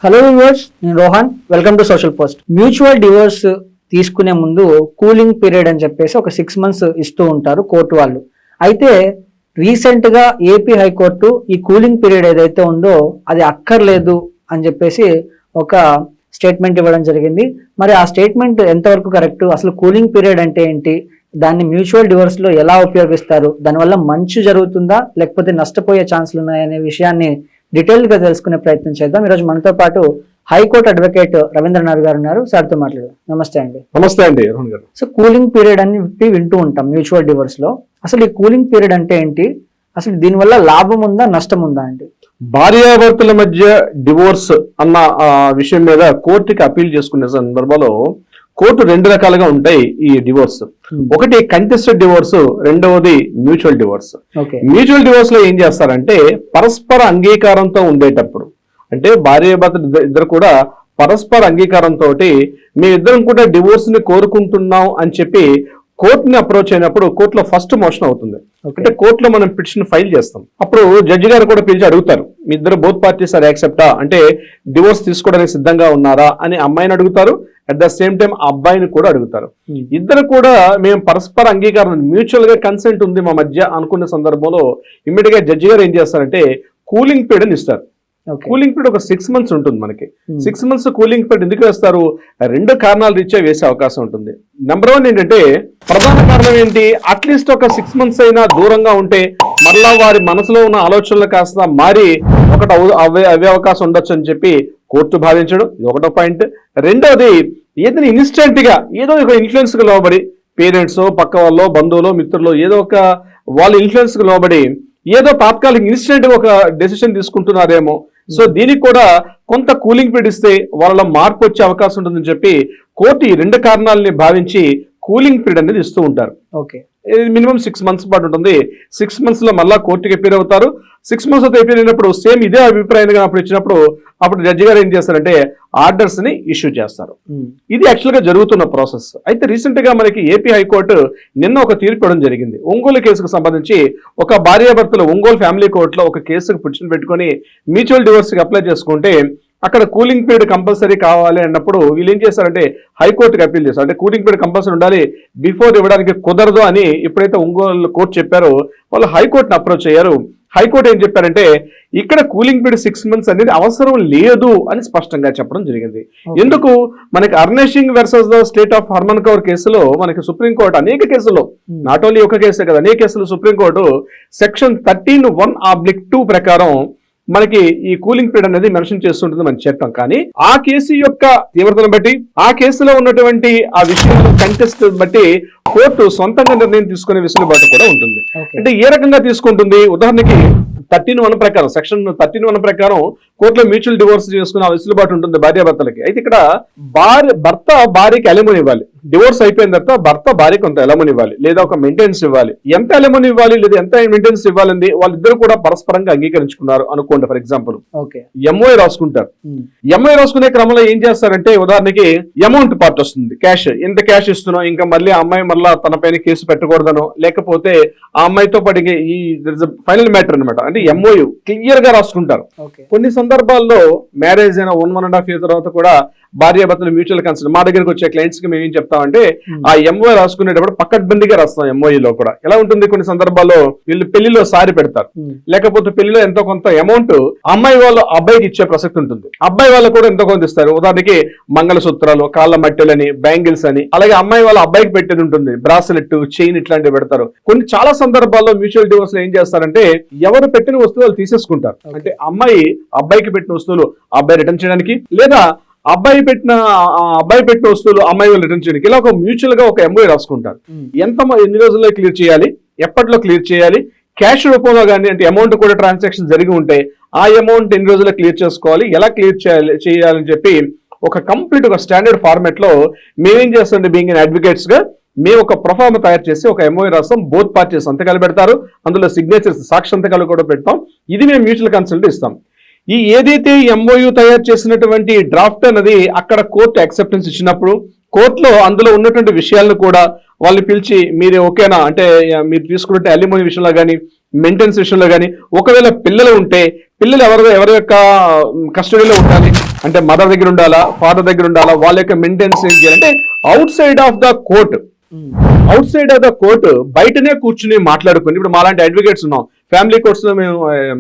Hello viewers, నేను Rohan. Welcome to social post. Mutual divorce తీసుకునే ముందు కూలింగ్ పీరియడ్ అని చెప్పేసి ఒక 6 months ఇస్తూ ఉంటారు కోర్టు వాళ్ళు. అయితే రీసెంట్ గా ఏపీ హైకోర్టు ఈ కూలింగ్ పీరియడ్ ఏదైతే ఉందో అది అక్కర్లేదు అని చెప్పేసి ఒక స్టేట్మెంట్ ఇవ్వడం జరిగింది. మరి ఆ స్టేట్మెంట్ ఎంతవరకు కరెక్ట్, అసలు కూలింగ్ పీరియడ్ అంటే ఏంటి, దాన్ని మ్యూచువల్ డివోర్స్ లో ఎలా ఉపయోగిస్తారు, దానివల్ల మంచి జరుగుతుందా లేకపోతే నష్టపోయే ఛాన్సులు ఉన్నాయనే విషయాన్ని డీటెయిల్ గా తెలుసుకునే ప్రయత్నం చేద్దాం. ఈరోజు మనతో పాటు హైకోర్టు అడ్వకేట్ రవీంద్రనాథ్ గారు ఉన్నారు. సార్తో మాట్లాడదాం. నమస్తే అండి. నమస్తే అండి రోహన్ గారు. సో కూలింగ్ పీరియడ్ అని వింటూ ఉంటాం మ్యూచువల్ డివోర్స్ లో. అసలు ఈ కూలింగ్ పీరియడ్ అంటే ఏంటి, అసలు దీనివల్ల లాభం ఉందా నష్టం ఉందా అండి? భార్యాభర్తల మధ్య డివోర్స్ అన్న విషయం మీద కోర్టుకి అప్పీల్ చేసుకునే సందర్భంలో కోర్టు 2 రకాలుగా ఉంటాయి ఈ డివోర్స్. ఒకటి కంటెస్టెడ్ డివోర్స్, రెండవది మ్యూచువల్ డివోర్స్. మ్యూచువల్ డివోర్స్ లో ఏం చేస్తారంటే పరస్పర అంగీకారంతో ఉండేటప్పుడు, అంటే భార్యాభర్తలు ఇద్దరు కూడా పరస్పర అంగీకారంతో మేమిద్దరం కూడా డివోర్స్ ని కోరుకుంటున్నాం అని చెప్పి కోర్టుని అప్రోచ్ అయినప్పుడు కోర్టులో ఫస్ట్ మోషన్ అవుతుంది. అంటే కోర్టులో మనం పిటిషన్ ఫైల్ చేస్తాం. అప్పుడు జడ్జి గారు కూడా పిలిచి అడుగుతారు, మీ ఇద్దరు బోత్ పార్టీస్ ఆర్ యాక్సెప్టా, అంటే డివోర్స్ తీసుకోవడానికి సిద్ధంగా ఉన్నారా అని అమ్మాయిని అడుగుతారు. అట్ ద సేమ్ టైం ఆ అబ్బాయిని కూడా అడుగుతారు. ఇద్దరు కూడా మేము పరస్పర అంగీకారం, మ్యూచువల్ గా కన్సెంట్ ఉంది మా మధ్య అనుకున్న సందర్భంలో ఇమ్మీడియట్ గా జడ్జి గారు ఏం చేస్తారంటే కూలింగ్ పీరియడ్ అని ఇస్తారు. కూలింగ్ పీరియడ్ ఒక 6 months ఉంటుంది మనకి. 6 months కూలింగ్ పీరియడ్ ఎందుకు వేస్తారు? 2 కారణాలు రీత్యా వేసే అవకాశం ఉంటుంది. నెంబర్ 1 ఏంటంటే, ప్రధాన కారణం ఏంటి, అట్లీస్ట్ ఒక 6 months అయినా దూరంగా ఉంటే మరలా వారి మనసులో ఉన్న ఆలోచనలు కాస్త మారి ఒకటి అవే అవకాశం ఉండొచ్చు అని చెప్పి కోర్టు భావించడం, ఇది ఒకటో పాయింట్. రెండోది, ఏదైనా ఇన్స్టెంట్ గా ఏదో ఒక ఇన్ఫ్లుయెన్స్ కు లోబడి పేరెంట్స్, పక్క వాళ్ళు, బంధువులు, మిత్రులు ఏదో ఒక వాళ్ళ ఇన్ఫ్లుయెన్స్ కు లోబడి ఏదో తాత్కాలిక ఇన్స్టెంట్ ఒక డెసిషన్ తీసుకుంటున్నారేమో, సో దీనికి కూడా కొంత కూలింగ్ పీరియడ్ ఇస్తే వాళ్ళలో మార్పు వచ్చే అవకాశం ఉంటుందని చెప్పి కోర్టు ఈ 2 కారణాలని భావించి కూలింగ్ పీరియడ్ అనేది ఇస్తూ ఉంటారు. మినిమం 6 months పాటు ఉంటుంది. 6 months లో మళ్ళా కోర్టుకి అపీల్ అవుతారు. 6 months తో అపీల్ అయినప్పుడు సేమ్ ఇదే అభిప్రాయంగా అప్పుడు ఇచ్చినప్పుడు అప్పుడు జడ్జి గారు ఏం చేస్తారంటే ఆర్డర్స్ ని ఇష్యూ చేస్తారు. ఇది యాక్చువల్ గా జరుగుతున్న ప్రాసెస్. అయితే రీసెంట్ గా మనకి ఏపీ హైకోర్టు నిన్న ఒక తీర్పు ఇవ్వడం జరిగింది. ఒంగోలు కేసుకు సంబంధించి ఒక భార్యాభర్తలు ఒంగోలు ఫ్యామిలీ కోర్టులో ఒక కేసుకు పిటిషన్ పెట్టుకుని మ్యూచువల్ డివోర్స్ కి అప్లై చేసుకుంటే అక్కడ కూలింగ్ పీరియడ్ కంపల్సరీ కావాలి అన్నప్పుడు వీళ్ళు ఏం చేశారంటే హైకోర్టుకి అప్పీల్ చేశారు. అంటే కూలింగ్ పీరియడ్ కంపల్సరీ ఉండాలి, బిఫోర్ ఇవ్వడానికి కుదరదు అని ఎప్పుడైతే ఒంగోలు కోర్టు చెప్పారో వాళ్ళు హైకోర్టుని అప్రోచ్ అయ్యారు. హైకోర్టు ఏం చెప్పారంటే ఇక్కడ కూలింగ్ పీరియడ్ 6 months అనేది అవసరం లేదు అని స్పష్టంగా చెప్పడం జరిగింది. ఎందుకు, మనకి అర్నేషింగ్ versus the state of Harman Kaur కేసులో మనకి సుప్రీంకోర్టు అనేక కేసుల్లో, నాట్ ఓన్లీ ఒక కేసే కదా, అనేక కేసులు సుప్రీంకోర్టు సెక్షన్ 13(1)(2) ప్రకారం మనకి ఈ కూలింగ్ పీరియడ్ అనేది మెన్షన్ చేస్తుంటుంది మన చట్టం. కానీ ఆ కేసు యొక్క తీవ్రతను బట్టి, ఆ కేసులో ఉన్నటువంటి ఆ విషయం కంటెస్ట్ బట్టి కోర్టు సొంతంగా నిర్ణయం తీసుకునే వెసులుబాటు కూడా ఉంటుంది. అంటే ఏ రకంగా తీసుకుంటుంది, ఉదాహరణకి 13(1) ప్రకారం, సెక్షన్ 13(1) ప్రకారం కోర్టులో మ్యూచువల్ డివోర్స్ చేసుకునే వెసులుబాటు ఉంటుంది భార్యాభర్తలకి. అయితే ఇక్కడ భర్త భార్యకి అలిమని ఇవ్వాలి. డివోర్స్ అయిపోయిన తర్వాత భర్త భార్యకి కొంత అలిమని ఇవ్వాలి, లేదా ఒక మెయింటెనెన్స్ ఇవ్వాలి. ఎంత అలిమని ఇవ్వాలి లేదా ఎంత మెయింటెనెన్స్ ఇవ్వాలండి, వాళ్ళిద్దరు కూడా పరస్పరంగా అంగీకరించుకున్నారు అనుకోండి. ఫర్ ఎగ్జాంపుల్ ఎంఓఐ రాసుకుంటారు. ఎంఓఐ రాసుకునే క్రమంలో ఏం చేస్తారంటే ఉదాహరణకి అమౌంట్ పార్ట్ వస్తుంది, క్యాష్, ఎంత క్యాష్ ఇస్తున్నాం, ఇంకా మళ్ళీ ఆ అమ్మాయి మళ్ళీ తన పైన కేసు పెట్టకూడదనో, లేకపోతే ఆ అమ్మాయితో పాటు ఈ ఫైనల్ మ్యాటర్ అనమాట. అంటే ఎంఓయు క్లియర్ గా రాసుకుంటారు. కొన్ని సందర్భాల్లో మ్యారేజ్ అయిన 1.5 years తర్వాత కూడా భార్యాభర్తలు మ్యూచువల్ కన్సెంట్, మా దగ్గరకు వచ్చే క్లయింట్స్ కి మేము ఏం చెప్తామంటే ఆ ఎంఓఐ రాసుకునేటప్పుడు పక్కడ్బందీగా రాస్తాం. ఎంఓఐలో కూడా ఎలా ఉంటుంది, కొన్ని సందర్భాల్లో వీళ్ళు పెళ్లిలో సారి పెడతారు, లేకపోతే పెళ్లిలో ఎంతో కొంత అమౌంట్ అమ్మాయి వాళ్ళు అబ్బాయికి ఇచ్చే ప్రసక్తి ఉంటుంది. అబ్బాయి వాళ్ళు కూడా ఎంతో కొంత ఇస్తారు. ఉదాహరణకి మంగళసూత్రాలు, కాళ్ళ మట్టెలని, బ్యాంగిల్స్ అని, అలాగే అమ్మాయి వాళ్ళ అబ్బాయికి పెట్టేది ఉంటుంది, బ్రాస్లెట్, చైన్ ఇట్లాంటివి పెడతారు. కొన్ని చాలా సందర్భాల్లో మ్యూచువల్ డివోర్స్ లో ఏం చేస్తారంటే ఎవరు పెట్టిన వస్తువులు తీసేసుకుంటారు. అంటే అమ్మాయి అబ్బాయికి పెట్టిన వస్తువులు అబ్బాయి రిటర్న్ చేయడానికి, లేదా అబ్బాయి పెట్టిన వస్తువులు అమ్మాయి వాళ్ళు రిటర్న్ చేయడానికి, ఇలా ఒక మ్యూచువల్ గా ఒక ఎంఓఐ రాసుకుంటారు. ఎన్ని రోజుల్లో క్లియర్ చేయాలి, ఎప్పట్లో క్లియర్ చేయాలి, క్యాష్ రూపంలో కానీ, అంటే అమౌంట్ కూడా ట్రాన్సాక్షన్ జరిగి ఉంటే ఆ అమౌంట్ ఎన్ని రోజుల్లో క్లియర్ చేసుకోవాలి, ఎలా క్లియర్ చేయాలని చెప్పి ఒక కంప్లీట్ ఒక స్టాండర్డ్ ఫార్మాట్ లో మేమేం చేస్తామంటే బీయింగ్ అడ్వకేట్స్ గా మేము ఒక ప్రొఫార్మ్ తయారు చేసి ఒక ఎంఓఐ రాస్తాం. బోత్ పార్టీస్ సంతకాలు పెడతారు, అందులో సిగ్నేచర్స్, సాక్షి సంతకాలు కూడా పెడతాం. ఇది మేము మ్యూచువల్ కన్సల్ట్ ఇస్తాం. ఈ ఏదైతే ఎంఓయు తయారు చేసినటువంటి డ్రాఫ్ట్ అనేది అక్కడ కోర్టు యాక్సెప్టెన్స్ ఇచ్చినప్పుడు కోర్టులో అందులో ఉన్నటువంటి విషయాలను కూడా వాళ్ళు పిలిచి మీరు ఓకేనా, అంటే మీరు తీసుకున్నట్టు అలిమోని విషయంలో కానీ మెయింటెనెన్స్ విషయంలో కానీ, ఒకవేళ పిల్లలు ఉంటే పిల్లలు ఎవరి యొక్క కస్టడీలో ఉండాలి, అంటే మదర్ దగ్గర ఉండాలా, ఫాదర్ దగ్గర ఉండాలా, వాళ్ళ యొక్క మెయింటెనెన్స్ ఏం చేయాలంటే out side of the court, out side of the court బయటనే కూర్చుని మాట్లాడుకుని, ఇప్పుడు మాలాంటి అడ్వకేట్స్ ఉన్నాం, ఫ్యామిలీ కోర్ట్స్ లో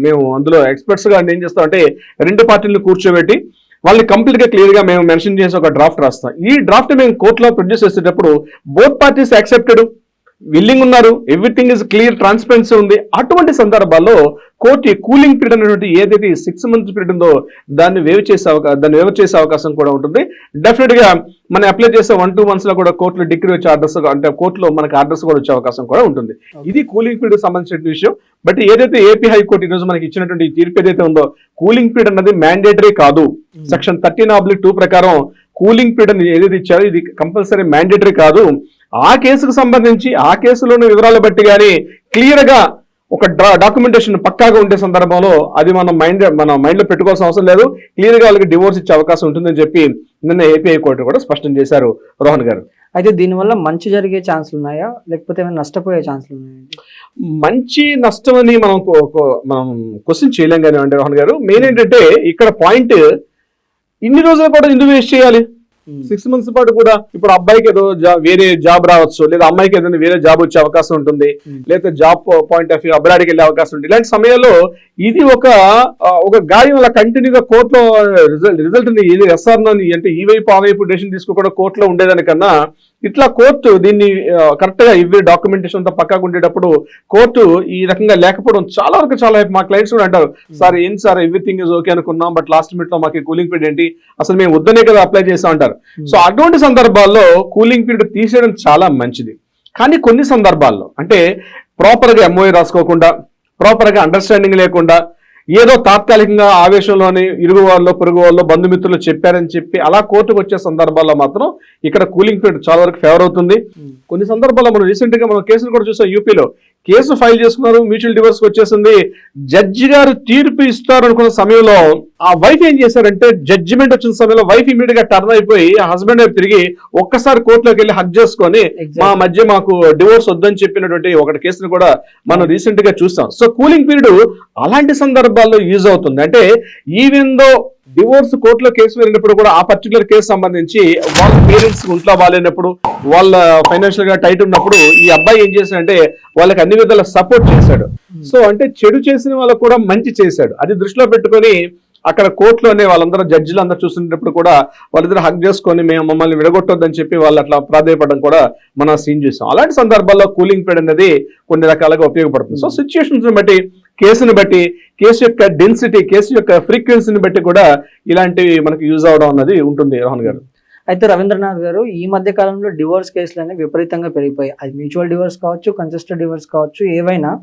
మేము అందులో ఎక్స్పర్ట్స్ గా ఏం చేస్తాం అంటే రెండు పార్టీలను కూర్చోబెట్టి వాళ్ళని కంప్లీట్ గా క్లియర్ గా మేము మెన్షన్ చేసి ఒక డ్రాఫ్ట్ రాస్తాం. ఈ డ్రాఫ్ట్ మేము కోర్టులో ప్రొడ్యూస్ చేసేటప్పుడు బోత్ పార్టీస్ యాక్సెప్టెడ్, విల్లింగ్ ఉన్నారు, ఎవ్రీథింగ్ ఇస్ క్లియర్, ట్రాన్స్పరెన్సీ ఉంది. అటువంటి సందర్భాల్లో కోర్టు కూలింగ్ పీరియడ్ అనేటువంటి ఏదైతే 6 months పీరియడ్ ఉందో దాన్ని వేవ్ చేసే అవకాశం కూడా ఉంటుంది. డెఫినెట్ గా మనం అప్లై చేసే 1-2 months లో కూడా కోర్టులో డిగ్రీ వచ్చే ఆర్డర్స్, అంటే కోర్టులో మనకి ఆర్డర్స్ కూడా వచ్చే అవకాశం కూడా ఉంటుంది. ఇది కూలింగ్ పీరియడ్ సంబంధించిన విషయం. బట్ ఏదైతే ఏపీ హైకోర్టు ఈరోజు మనకి ఇచ్చినటువంటి తీర్పు ఏదైతే ఉందో, కూలింగ్ పీరియడ్ అన్నది మ్యాండేటరీ కాదు. సెక్షన్ 13(2) ప్రకారం కూలింగ్ పీరియడ్ ఏదైతే ఇచ్చారో ఇది కంపల్సరీ మ్యాండేటరీ కాదు. ఆ కేసుకు సంబంధించి ఆ కేసులోని వివరాలు బట్టి కానీ క్లియర్ గా ఒక డాక్యుమెంటేషన్ పక్కాగా ఉండే సందర్భంలో అది మన మైండ్ లో పెట్టుకోవాల్సిన అవసరం లేదు. క్లియర్ గా వాళ్ళకి డివోర్స్ ఇచ్చే అవకాశం ఉంటుందని చెప్పి నిన్న ఏపీ హైకోర్టు కూడా స్పష్టం చేశారు రోహన్ గారు. అయితే దీనివల్ల మంచి జరిగే ఛాన్సులు ఉన్నాయా, లేకపోతే ఏమైనా నష్టపోయే ఛాన్సులు ఉన్నాయా? మంచి నష్టం అని మనం క్వశ్చన్ చేయలేం కానీ అంటే రోహన్ గారు, మెయిన్ ఏంటంటే ఇక్కడ పాయింట్, ఇన్ని రోజులు కూడా ఎందుకు వేస్ట్ చేయాలి? 6 months పాటు కూడా ఇప్పుడు అబ్బాయికి ఏదో వేరే జాబ్ రావచ్చు, లేదా అమ్మాయికి ఏదైనా వేరే జాబ్ వచ్చే అవకాశం ఉంటుంది, లేదా జాబ్ పాయింట్ ఆఫ్ వ్యూ అబ్రాడ్కి వెళ్ళే అవకాశం ఉంటుంది. ఇలాంటి సమయంలో ఇది ఒక గాయం అలా కంటిన్యూగా కోర్టులో రిజల్ట్ ఎస్ఆర్ని అంటే ఈ వైపు ఆ వైపు డెసిషన్ తీసుకోకుండా కోర్టులో ఉండేదానికన్నా ఇట్లా కోర్టు దీన్ని కరెక్ట్ గా ఇవి డాక్యుమెంటేషన్ అంతా పక్కాగా ఉండేటప్పుడు కోర్టు ఈ రకంగా లేకపోవడం చాలా వరకు చాలా మా క్లయింట్స్ కూడా అంటారు, సార్ ఏం సార్ ఎవ్రీథింగ్ ఇస్ ఓకే అనుకున్నాం, బట్ లాస్ట్ మినిట్ లో మాకు కూలింగ్ పీరియడ్ ఏంటి, అసలు మేము వద్దనే కదా అప్లై చేసాం అంటారు. సో అటువంటి సందర్భాల్లో కూలింగ్ పీరియడ్ తీసేయడం చాలా మంచిది. కానీ కొన్ని సందర్భాల్లో అంటే ప్రాపర్ గా ఎంఓఏ రాసుకోకుండా, ప్రాపర్ గా అండర్స్టాండింగ్ లేకుండా, ఏదో తాత్కాలికంగా ఆవేశంలోని ఇరుగు వాళ్ళు, పొరుగు వాళ్ళు, బంధుమిత్రులు చెప్పారని చెప్పి అలా కోర్టుకు వచ్చే సందర్భాల్లో మాత్రం ఇక్కడ కూలింగ్ పీరియడ్ చాలా వరకు ఫేవర్ అవుతుంది. కొన్ని సందర్భాల్లో మనం రీసెంట్ గా మనం కేసులు కూడా చూసాం. యూపీలో కేసు ఫైల్ చేసుకున్నారు, మ్యూచువల్ డివోర్స్ వచ్చేసింది. జడ్జి గారు తీర్పు ఇస్తారు అనుకున్న సమయంలో ఆ వైఫ్ ఏం చేశారంటే, జడ్జిమెంట్ వచ్చిన సమయంలో వైఫ్ ఇమీడియట్ గా టర్న్ అయిపోయి హస్బెండ్ వైపు తిరిగి ఒక్కసారి కోర్టులోకి వెళ్ళి హక్ చేసుకొని మా మధ్య మాకు డివోర్స్ వద్దని చెప్పినటువంటి ఒకటి కేసును కూడా మనం రీసెంట్ గా చూస్తాం. సో కూలింగ్ పీరియడ్ అలాంటి సందర్భాల్లో యూజ్ అవుతుంది. అంటే ఈవెన్ దో డివోర్స్ కోర్టులో కేసు వెళ్ళినప్పుడు కూడా ఆ పర్టికులర్ కేసు సంబంధించి వాళ్ళ పేరెంట్స్ ఇంట్లో బాగాలేనప్పుడు, వాళ్ళ ఫైనాన్షియల్ గా టైట్ ఉన్నప్పుడు ఈ అబ్బాయి ఏం చేశాడంటే వాళ్ళకి అన్ని విధాల సపోర్ట్ చేశాడు. సో అంటే చెడు చేసిన వాళ్ళకు కూడా మంచి చేశాడు. అది దృష్టిలో పెట్టుకొని అక్కడ కోర్టులోనే వాళ్ళందరూ జడ్జిలు అందరూ చూస్తున్నప్పుడు కూడా వాళ్ళిద్దరు హక్ చేసుకొని మేము మమ్మల్ని విడగొట్టొద్దని చెప్పి వాళ్ళు అట్లా ప్రాధాయపడడం కూడా మనం సీన్ చూసాం. అలాంటి సందర్భాల్లో కూలింగ్ పీరియడ్ అనేది కొన్ని రకాలుగా ఉపయోగపడుతుంది. సో సిచ్యుయేషన్స్ బట్టి, కేసుని బట్టి, కేసు యొక్క డెన్సిటీ, కేసు యొక్క ఫ్రీక్వెన్సీని బట్టి కూడా ఇలాంటివి మనకి యూజ్ అవడం అన్నది ఉంటుంది రోహన్ గారు. అయితే రవీంద్రనాథ్ గారు, ఈ మధ్య కాలంలో డివోర్స్ కేసులు అనేవి విపరీతంగా పెరిగిపోయాయి. అది మ్యూచువల్ డివోర్స్ కావచ్చు, కంటెస్టెడ్ డివోర్స్ కావచ్చు, ఏవైనా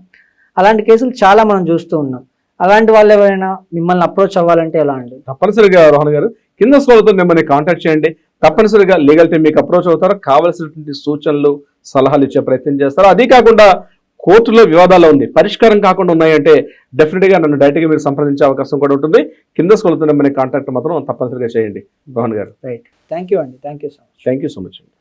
అలాంటి కేసులు చాలా మనం చూస్తూ ఉన్నాం. అలాంటి వాళ్ళు ఎవరైనా మిమ్మల్ని అప్రోచ్ అవ్వాలంటే ఎలా అండి? తప్పనిసరిగా రోహన్ గారు కింద స్కూల్తో మిమ్మల్ని కాంటాక్ట్ చేయండి. తప్పనిసరిగా లీగల్ టీం మీకు అప్రోచ్ అవుతారు, కావాల్సినటువంటి సూచనలు సలహాలు ఇచ్చే ప్రయత్నం చేస్తారు. అదే కాకుండా కోర్టులో వివాదాలు ఉంది, పరిష్కారం కాకుండా ఉన్నాయంటే డెఫినెట్ గా నన్ను డైరెక్ట్ గా మీరు సంప్రదించే అవకాశం కూడా ఉంటుంది. కింద స్కూల్తో మిమ్మల్ని కాంటాక్ట్ మాత్రం తప్పనిసరిగా చేయండి రోహన్ గారు. రైట్, థ్యాంక్ యూ అండి. Thank you so much. Thank you so much అండి.